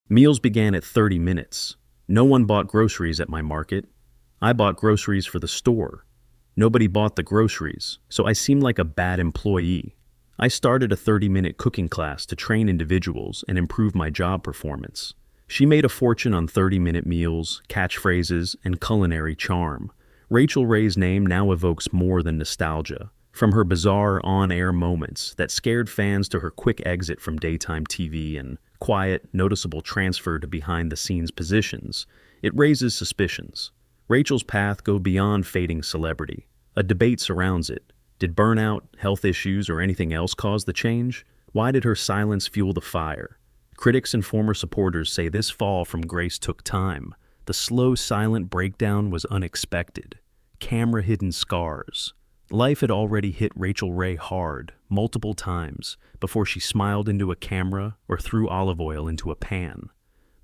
Meals began at 30 minutes. No one bought groceries at my market. I bought groceries for the store. Nobody bought the groceries, so I seemed like a bad employee. I started a 30-minute cooking class to train individuals and improve my job performance. She made a fortune on 30-minute meals, catchphrases, and culinary charm. Rachael Ray's name now evokes more than nostalgia. From her bizarre on-air moments that scared fans to her quick exit from daytime TV and quiet, noticeable transfer to behind-the-scenes positions, it raises suspicions. Rachael's path goes beyond fading celebrity. A debate surrounds it. Did burnout, health issues, or anything else cause the change? Why did her silence fuel the fire? Critics and former supporters say this fall from grace took time. The slow, silent breakdown was unexpected. Camera-hidden scars. Life had already hit Rachael Ray hard, multiple times, before she smiled into a camera or threw olive oil into a pan.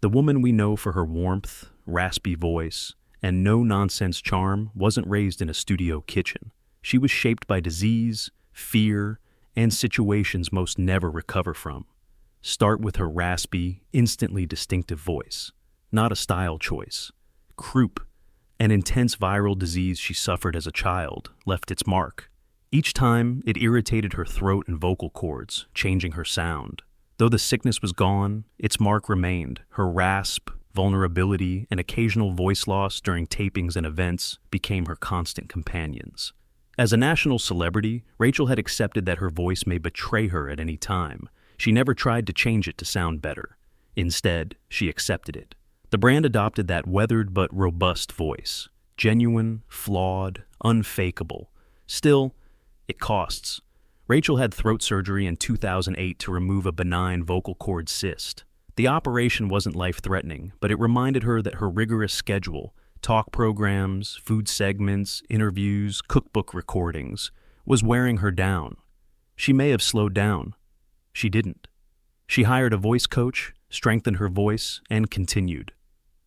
The woman we know for her warmth, raspy voice, and no-nonsense charm wasn't raised in a studio kitchen. She was shaped by disease, fear, and situations most never recover from. Start with her raspy, instantly distinctive voice. Not a style choice. Croup, an intense viral disease she suffered as a child, left its mark. Each time, it irritated her throat and vocal cords, changing her sound. Though the sickness was gone, its mark remained. Her rasp, vulnerability, and occasional voice loss during tapings and events became her constant companions. As a national celebrity, Rachael had accepted that her voice may betray her at any time. She never tried to change it to sound better. Instead, she accepted it. The brand adopted that weathered but robust voice. Genuine, flawed, unfakeable. Still, it costs. Rachael had throat surgery in 2008 to remove a benign vocal cord cyst. The operation wasn't life-threatening, but it reminded her that her rigorous schedule, talk programs, food segments, interviews, cookbook recordings, was wearing her down. She may have slowed down. She didn't. She hired a voice coach, strengthened her voice, and continued.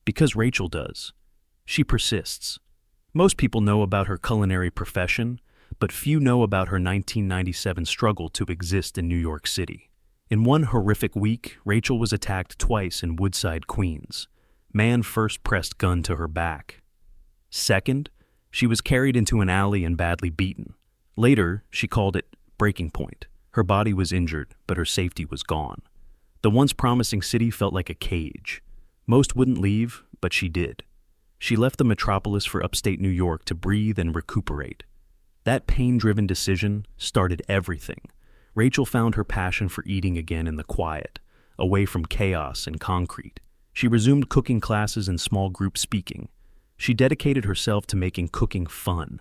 Because Rachael does. She persists. Most people know about her culinary profession, but few know about her 1997 struggle to exist in New York City. In one horrific week, Rachael was attacked twice in Woodside, Queens. Man first pressed gun to her back. Second, she was carried into an alley and badly beaten. Later, she called it breaking point. Her body was injured, but her safety was gone. The once promising city felt like a cage. Most wouldn't leave, but she did. She left the metropolis for upstate New York to breathe and recuperate. That pain-driven decision started everything. Rachael found her passion for eating again in the quiet, away from chaos and concrete. She resumed cooking classes and small group speaking. She dedicated herself to making cooking fun,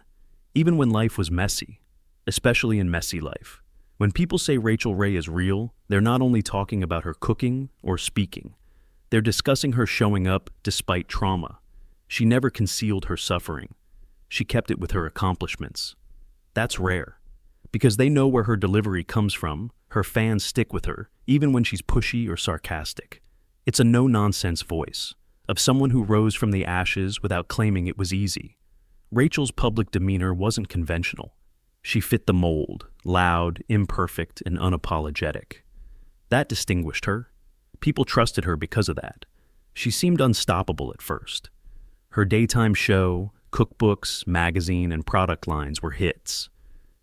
even when life was messy, especially in messy life. When people say Rachael Ray is real, they're not only talking about her cooking or speaking. They're discussing her showing up despite trauma. She never concealed her suffering. She kept it with her accomplishments. That's rare. Because they know where her delivery comes from, her fans stick with her, even when she's pushy or sarcastic. It's a no-nonsense voice, of someone who rose from the ashes without claiming it was easy. Rachael's public demeanor wasn't conventional. She fit the mold, loud, imperfect, and unapologetic. That distinguished her. People trusted her because of that. She seemed unstoppable at first. Her daytime show, cookbooks, magazine, and product lines were hits.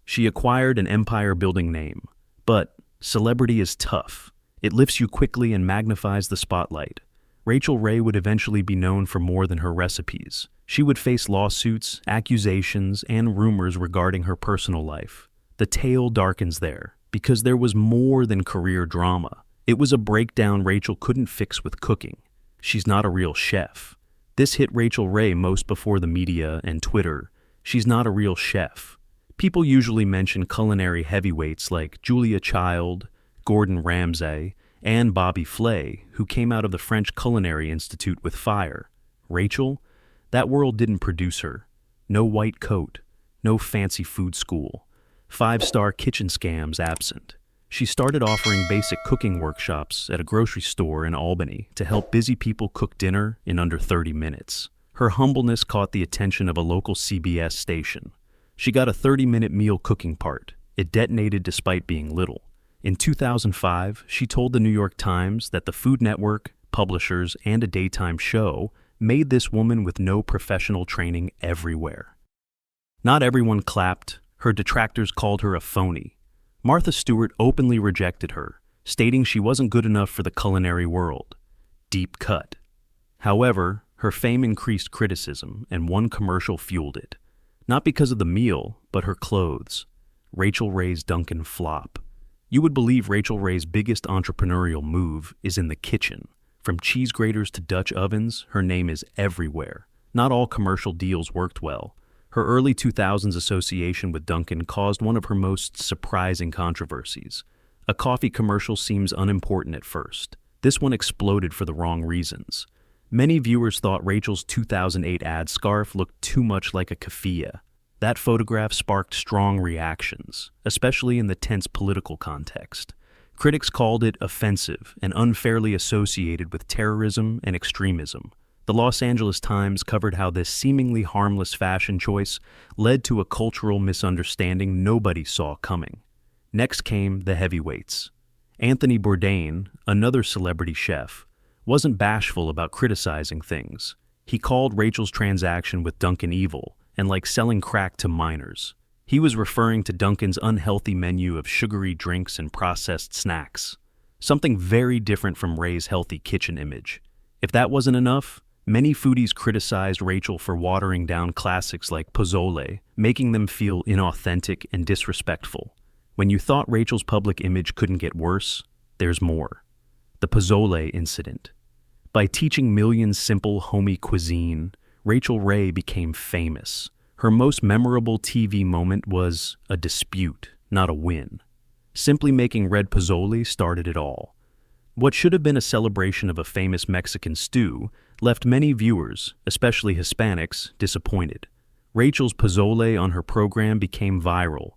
She acquired an empire-building name. But celebrity is tough. It lifts you quickly and magnifies the spotlight. Rachael Ray would eventually be known for more than her recipes. She would face lawsuits, accusations, and rumors regarding her personal life. The tale darkens there, because there was more than career drama. It was a breakdown Rachael couldn't fix with cooking. She's not a real chef. This hit Rachael Ray most before the media and Twitter. She's not a real chef. People usually mention culinary heavyweights like Julia Child, Gordon Ramsay, and Bobby Flay, who came out of the French Culinary Institute with fire. Rachael? That world didn't produce her. No white coat, no fancy food school. 5-star kitchen scams absent. She started offering basic cooking workshops at a grocery store in Albany to help busy people cook dinner in under 30 minutes. Her humbleness caught the attention of a local CBS station. She got a 30-minute meal cooking part. It detonated despite being little. In 2005, she told the New York Times that the Food Network, publishers, and a daytime show made this woman with no professional training everywhere. Not everyone clapped. Her detractors called her a phony. Martha Stewart openly rejected her, stating she wasn't good enough for the culinary world. Deep cut. However, her fame increased criticism, and one commercial fueled it. Not because of the meal, but her clothes. Rachael Ray's Dunkin' flop. You would believe Rachael Ray's biggest entrepreneurial move is in the kitchen. From cheese graters to Dutch ovens, her name is everywhere. Not all commercial deals worked well. Her early 2000s association with Dunkin' caused one of her most surprising controversies. A coffee commercial seems unimportant at first. This one exploded for the wrong reasons. Many viewers thought Rachael's 2008 ad scarf looked too much like a keffiyeh. That photograph sparked strong reactions, especially in the tense political context. Critics called it offensive and unfairly associated with terrorism and extremism. The Los Angeles Times covered how this seemingly harmless fashion choice led to a cultural misunderstanding nobody saw coming. Next came the heavyweights. Anthony Bourdain, another celebrity chef, wasn't bashful about criticizing things. He called Rachael's transaction with Dunkin' evil and like selling crack to minors. He was referring to Dunkin's unhealthy menu of sugary drinks and processed snacks, something very different from Ray's healthy kitchen image. If that wasn't enough, many foodies criticized Rachael for watering down classics like pozole, making them feel inauthentic and disrespectful. When you thought Rachael's public image couldn't get worse, there's more. The pozole incident. By teaching millions simple, homey cuisine, Rachael Ray became famous. Her most memorable TV moment was a dispute, not a win. Simply making red pozole started it all. What should have been a celebration of a famous Mexican stew left many viewers, especially Hispanics, disappointed. Rachael's pozole on her program became viral,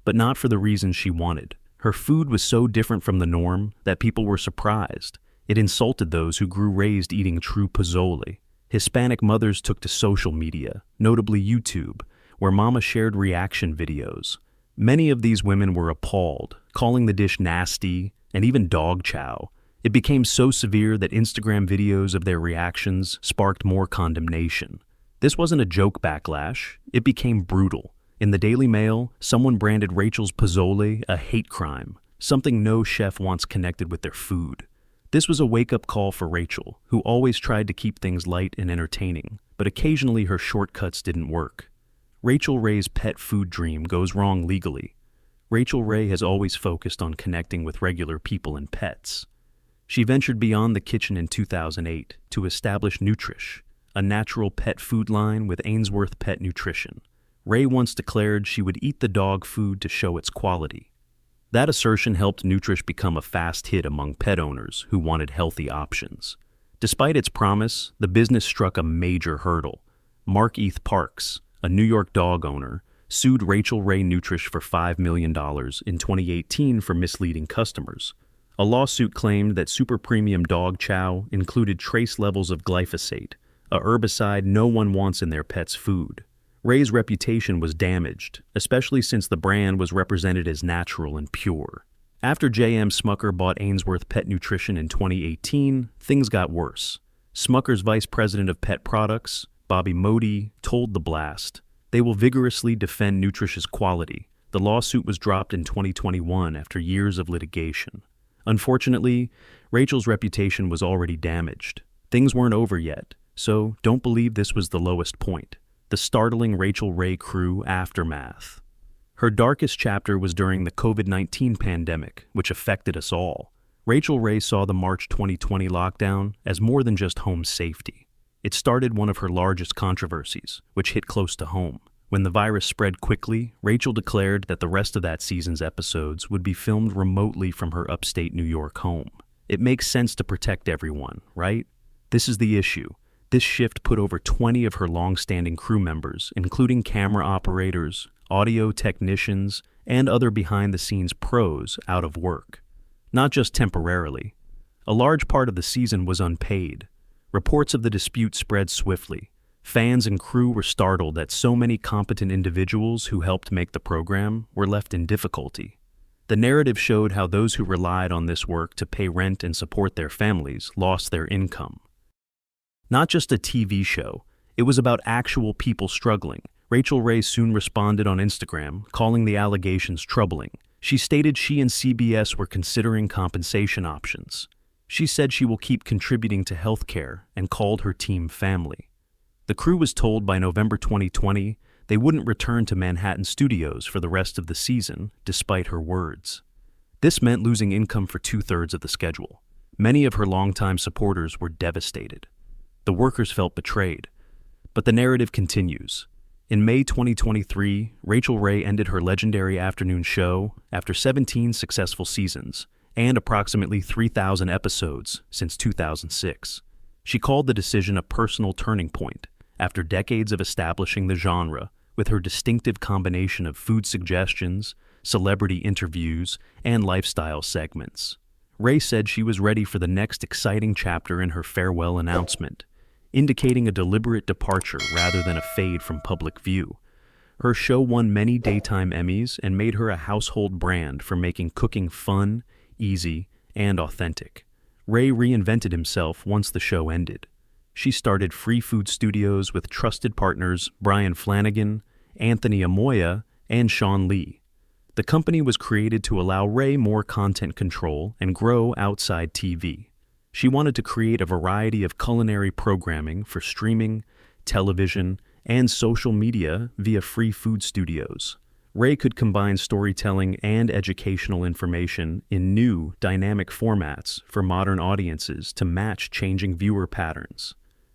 but not for the reasons she wanted. Her food was so different from the norm that people were surprised. It insulted those who grew raised eating true pozole. Hispanic mothers took to social media, notably YouTube, where mama shared reaction videos. Many of these women were appalled, calling the dish nasty and even dog chow. It became so severe that Instagram videos of their reactions sparked more condemnation. This wasn't a joke backlash, it became brutal. In the Daily Mail, someone branded Rachael's pozole a hate crime, something no chef wants connected with their food. This was a wake-up call for Rachael, who always tried to keep things light and entertaining, but occasionally her shortcuts didn't work. Rachael Ray's pet food dream goes wrong legally. Rachael Ray has always focused on connecting with regular people and pets. She ventured beyond the kitchen in 2008 to establish Nutrish, a natural pet food line with Ainsworth Pet Nutrition. Ray once declared she would eat the dog food to show its quality. That assertion helped Nutrish become a fast hit among pet owners who wanted healthy options. Despite its promise, the business struck a major hurdle. Mark Eth Parks, a New York dog owner, sued Rachael Ray Nutrish for $5 million in 2018 for misleading customers. A lawsuit claimed that super premium dog chow included trace levels of glyphosate, a herbicide no one wants in their pet's food. Ray's reputation was damaged, especially since the brand was represented as natural and pure. After J.M. Smucker bought Ainsworth Pet Nutrition in 2018, things got worse. Smucker's vice president of pet products, Bobby Modi, told The Blast, "They will vigorously defend Nutrish's quality." The lawsuit was dropped in 2021 after years of litigation. Unfortunately, Rachael's reputation was already damaged. Things weren't over yet, so don't believe this was the lowest point. The startling Rachael Ray crew aftermath. Her darkest chapter was during the COVID-19 pandemic, which affected us all. Rachael Ray saw the March 2020 lockdown as more than just home safety. It started one of her largest controversies, which hit close to home. When the virus spread quickly, Rachael declared that the rest of that season's episodes would be filmed remotely from her upstate New York home. It makes sense to protect everyone, right? This is the issue. This shift put over 20 of her long-standing crew members, including camera operators, audio technicians, and other behind-the-scenes pros, out of work. Not just temporarily. A large part of the season was unpaid. Reports of the dispute spread swiftly. Fans and crew were startled that so many competent individuals who helped make the program were left in difficulty. The narrative showed how those who relied on this work to pay rent and support their families lost their income. Not just a TV show, it was about actual people struggling. Rachael Ray soon responded on Instagram, calling the allegations troubling. She stated she and CBS were considering compensation options. She said she will keep contributing to healthcare and called her team family. The crew was told by November 2020 they wouldn't return to Manhattan studios for the rest of the season, despite her words. This meant losing income for 2/3 of the schedule. Many of her longtime supporters were devastated. The workers felt betrayed. But the narrative continues. In May 2023, Rachael Ray ended her legendary afternoon show after 17 successful seasons and approximately 3,000 episodes since 2006. She called the decision a personal turning point after decades of establishing the genre with her distinctive combination of food suggestions, celebrity interviews, and lifestyle segments. Ray said she was ready for the next exciting chapter in her farewell announcement, indicating a deliberate departure rather than a fade from public view. Her show won many daytime Emmys and made her a household brand for making cooking fun, easy, and authentic. Ray reinvented himself once the show ended. She started free food studios with trusted partners Brian Flanagan, Anthony Amoya, and Sean Lee. The company was created to allow Ray more content control and grow outside TV. She wanted to create a variety of culinary programming for streaming, television, and social media via free food studios. Ray could combine storytelling and educational information in new, dynamic formats for modern audiences to match changing viewer patterns.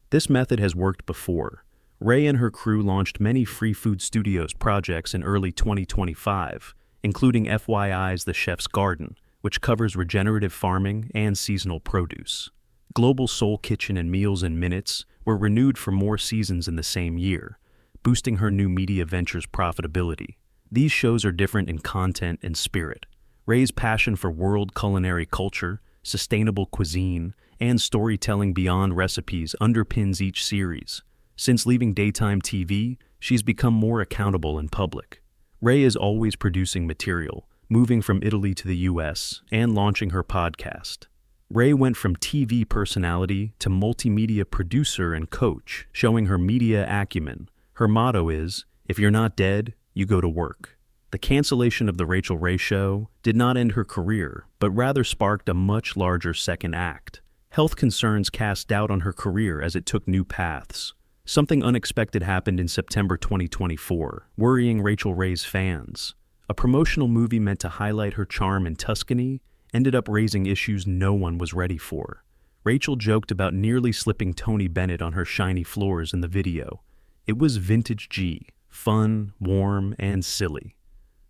This method has worked before. Ray and her crew launched many free food studios projects in early 2025, including FYI's The Chef's Garden, which covers regenerative farming and seasonal produce. Global Soul Kitchen and Meals in Minutes were renewed for more seasons in the same year, boosting her new media venture's profitability. These shows are different in content and spirit. Ray's passion for world culinary culture, sustainable cuisine, and storytelling beyond recipes underpins each series. Since leaving daytime TV, she's become more accountable in public. Ray is always producing material, moving from Italy to the US, and launching her podcast. Ray went from TV personality to multimedia producer and coach, showing her media acumen. Her motto is, "If you're not dead, you go to work." The cancellation of The Rachael Ray Show did not end her career, but rather sparked a much larger second act. Health concerns cast doubt on her career as it took new paths. Something unexpected happened in September 2024, worrying Rachael Ray's fans. A promotional movie meant to highlight her charm in Tuscany ended up raising issues no one was ready for. Rachael joked about nearly slipping Tony Bennett on her shiny floors in the video. It was vintage G, fun, warm, and silly.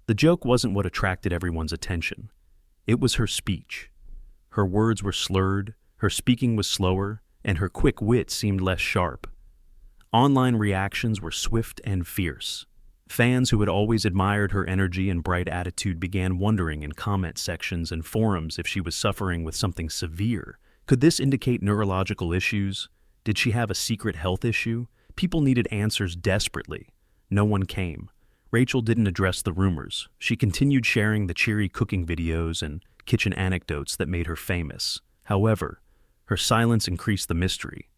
The joke wasn't what attracted everyone's attention. It was her speech. Her words were slurred, her speaking was slower, and her quick wit seemed less sharp. Online reactions were swift and fierce. Fans who had always admired her energy and bright attitude began wondering in comment sections and forums if she was suffering with something severe. Could this indicate neurological issues? Did she have a secret health issue? People needed answers desperately. No one came. Rachael didn't address the rumors. She continued sharing the cheery cooking videos and kitchen anecdotes that made her famous. However, her silence increased the mystery.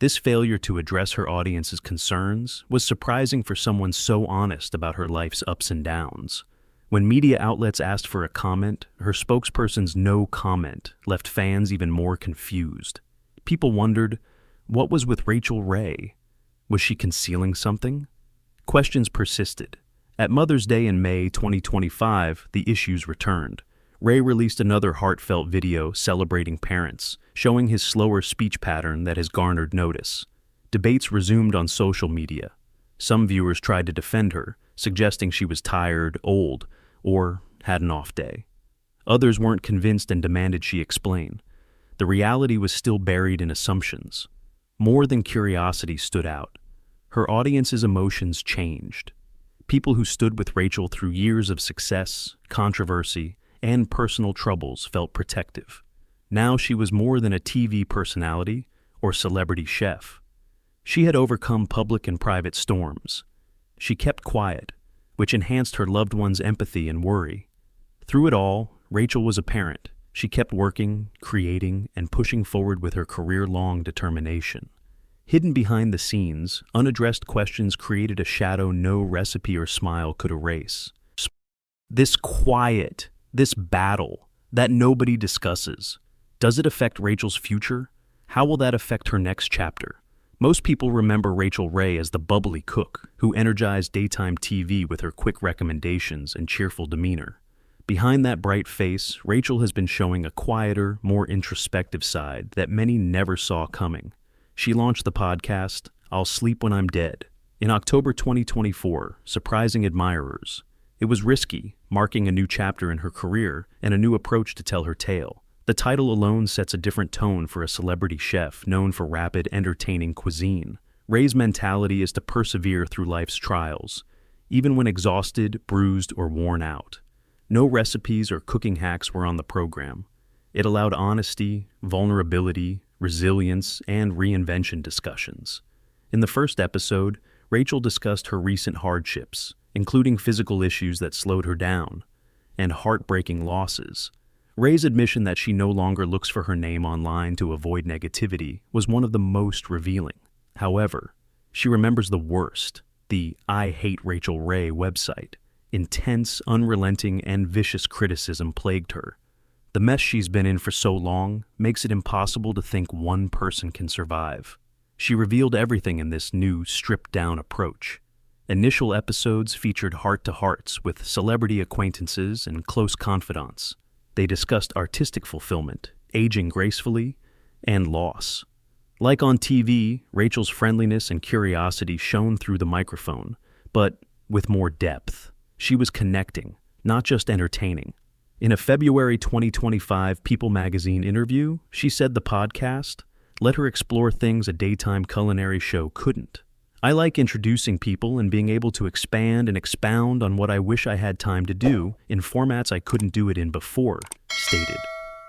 This failure to address her audience's concerns was surprising for someone so honest about her life's ups and downs. When media outlets asked for a comment, her spokesperson's no comment left fans even more confused. People wondered, what was with Rachael Ray? Was she concealing something? Questions persisted. At Mother's Day in May 2025, the issues returned. Ray released another heartfelt video celebrating parents, showing his slower speech pattern that has garnered notice. Debates resumed on social media. Some viewers tried to defend her, suggesting she was tired, old, or had an off day. Others weren't convinced and demanded she explain. The reality was still buried in assumptions. More than curiosity stood out. Her audience's emotions changed. People who stood with Rachael through years of success, controversy, and personal troubles felt protective. Now she was more than a TV personality or celebrity chef. She had overcome public and private storms. She kept quiet, which enhanced her loved ones' empathy and worry. Through it all, Rachel was a parent. She kept working, creating, and pushing forward with her career-long determination. Hidden behind the scenes, unaddressed questions created a shadow no recipe or smile could erase. This quiet, this battle that nobody discusses. Does it affect Rachel's future? How will that affect her next chapter? Most people remember Rachael Ray as the bubbly cook who energized daytime TV with her quick recommendations and cheerful demeanor. Behind that bright face, Rachel has been showing a quieter, more introspective side that many never saw coming. She launched the podcast, I'll Sleep When I'm Dead, in October 2024, surprising admirers. It was risky, marking a new chapter in her career and a new approach to tell her tale. The title alone sets a different tone for a celebrity chef known for rapid, entertaining cuisine. Ray's mentality is to persevere through life's trials, even when exhausted, bruised, or worn out. No recipes or cooking hacks were on the program. It allowed honesty, vulnerability, resilience, and reinvention discussions. In the first episode, Rachel discussed her recent hardships, including physical issues that slowed her down, and heartbreaking losses. Ray's admission that she no longer looks for her name online to avoid negativity was one of the most revealing. However, she remembers the worst, the I Hate Rachael Ray website. Intense, unrelenting, and vicious criticism plagued her. The mess she's been in for so long makes it impossible to think one person can survive. She revealed everything in this new, stripped-down approach. Initial episodes featured heart-to-hearts with celebrity acquaintances and close confidants. They discussed artistic fulfillment, aging gracefully, and loss. Like on TV, Rachel's friendliness and curiosity shone through the microphone, but with more depth. She was connecting, not just entertaining. In a February 2025 People magazine interview, she said the podcast let her explore things a daytime culinary show couldn't. I like introducing people and being able to expand and expound on what I wish I had time to do in formats I couldn't do it in before, stated.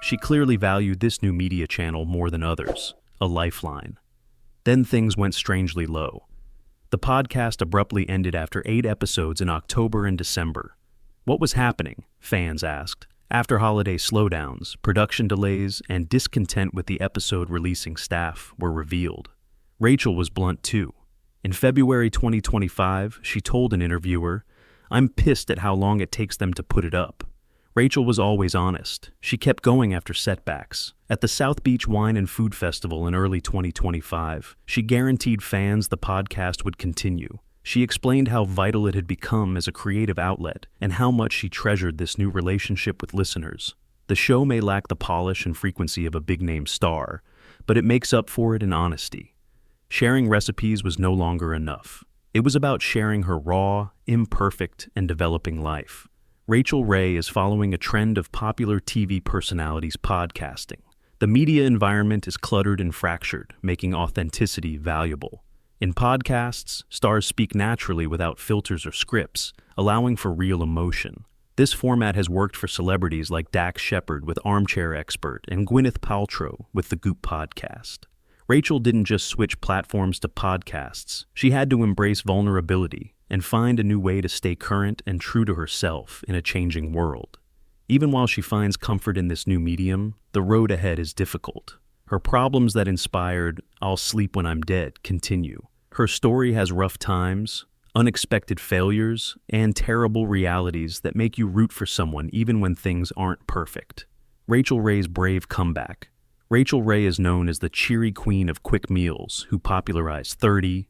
She clearly valued this new media channel more than others, a lifeline. Then things went strangely low. The podcast abruptly ended after 8 episodes in October and December. What was happening? Fans asked. After holiday slowdowns, production delays, and discontent with the episode releasing staff were revealed. Rachel was blunt too. In February 2025, she told an interviewer, "I'm pissed at how long it takes them to put it up." Rachel was always honest. She kept going after setbacks. At the South Beach Wine and Food Festival in early 2025, she guaranteed fans the podcast would continue. She explained how vital it had become as a creative outlet and how much she treasured this new relationship with listeners. The show may lack the polish and frequency of a big-name star, but it makes up for it in honesty. Sharing recipes was no longer enough. It was about sharing her raw, imperfect, and developing life. Rachael Ray is following a trend of popular TV personalities podcasting. The media environment is cluttered and fractured, making authenticity valuable. In podcasts, stars speak naturally without filters or scripts, allowing for real emotion. This format has worked for celebrities like Dax Shepard with Armchair Expert and Gwyneth Paltrow with the Goop podcast. Rachel didn't just switch platforms to podcasts. She had to embrace vulnerability and find a new way to stay current and true to herself in a changing world. Even while she finds comfort in this new medium, the road ahead is difficult. Her problems that inspired I'll Sleep When I'm Dead continue. Her story has rough times, unexpected failures, and terrible realities that make you root for someone even when things aren't perfect. Rachael Ray's brave comeback. Rachael Ray is known as the cheery queen of quick meals who popularized 30,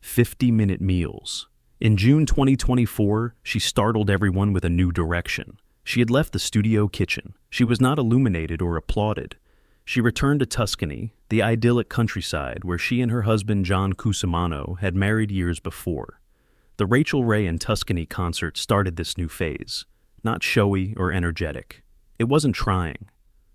50-minute meals. In June 2024, she startled everyone with a new direction. She had left the studio kitchen. She was not illuminated or applauded. She returned to Tuscany, the idyllic countryside where she and her husband John Cusimano had married years before. The Rachael Ray in Tuscany concert started this new phase, not showy or energetic. It wasn't trying.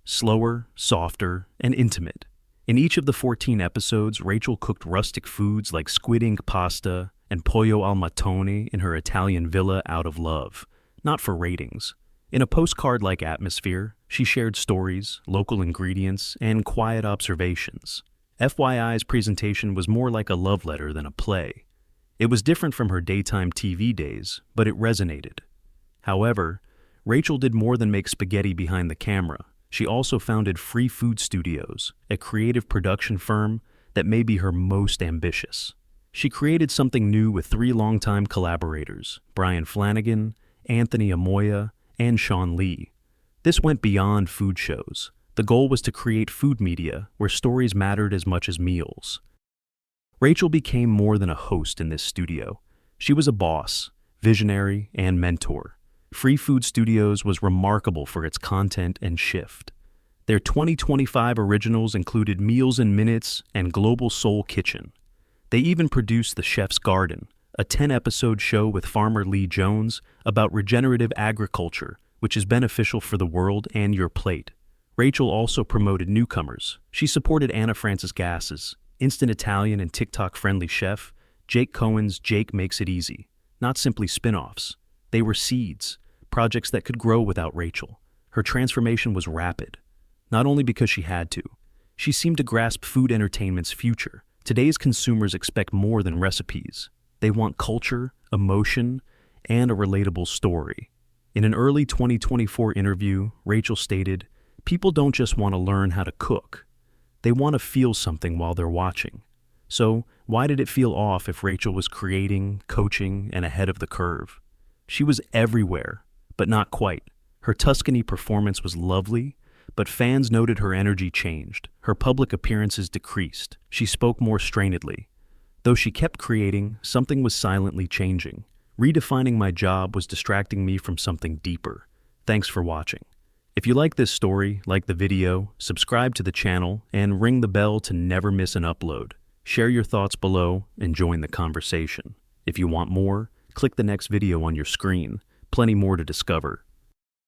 Slower, softer, and intimate. In each of the 14 episodes, Rachel cooked rustic foods like squid ink pasta and pollo al matone in her Italian villa out of love, not for ratings. In a postcard-like atmosphere, she shared stories, local ingredients, and quiet observations. FYI's presentation was more like a love letter than a play. It was different from her daytime TV days, but it resonated. However, Rachel did more than make spaghetti behind the camera. She also founded Free Food Studios, a creative production firm that may be her most ambitious. She created something new with 3 longtime collaborators, Brian Flanagan, Anthony Amoya, and Sean Lee. This went beyond food shows. The goal was to create food media where stories mattered as much as meals. Rachel became more than a host in this studio. She was a boss, visionary, and mentor. Free Food Studios was remarkable for its content and shift. Their 2025 originals included Meals in Minutes and Global Soul Kitchen. They even produced The Chef's Garden, a 10-episode show with farmer Lee Jones about regenerative agriculture, which is beneficial for the world and your plate. Rachel also promoted newcomers. She supported Anna Francis Gass's instant Italian and TikTok-friendly chef, Jake Cohen's Jake Makes It Easy, not simply spin-offs. They were seeds, projects that could grow without Rachel. Her transformation was rapid, not only because she had to. She seemed to grasp food entertainment's future. Today's consumers expect more than recipes. They want culture, emotion, and a relatable story. In an early 2024 interview, Rachel stated, "People don't just want to learn how to cook. They want to feel something while they're watching." So, why did it feel off if Rachel was creating, coaching, and ahead of the curve? She was everywhere, but not quite. Her Tuscany performance was lovely, but fans noted her energy changed. Her public appearances decreased. She spoke more strainedly. Though she kept creating, something was silently changing. Redefining my job was distracting me from something deeper. Thanks for watching. If you like this story, like the video, subscribe to the channel, and ring the bell to never miss an upload. Share your thoughts below and join the conversation. If you want more, click the next video on your screen. Plenty more to discover.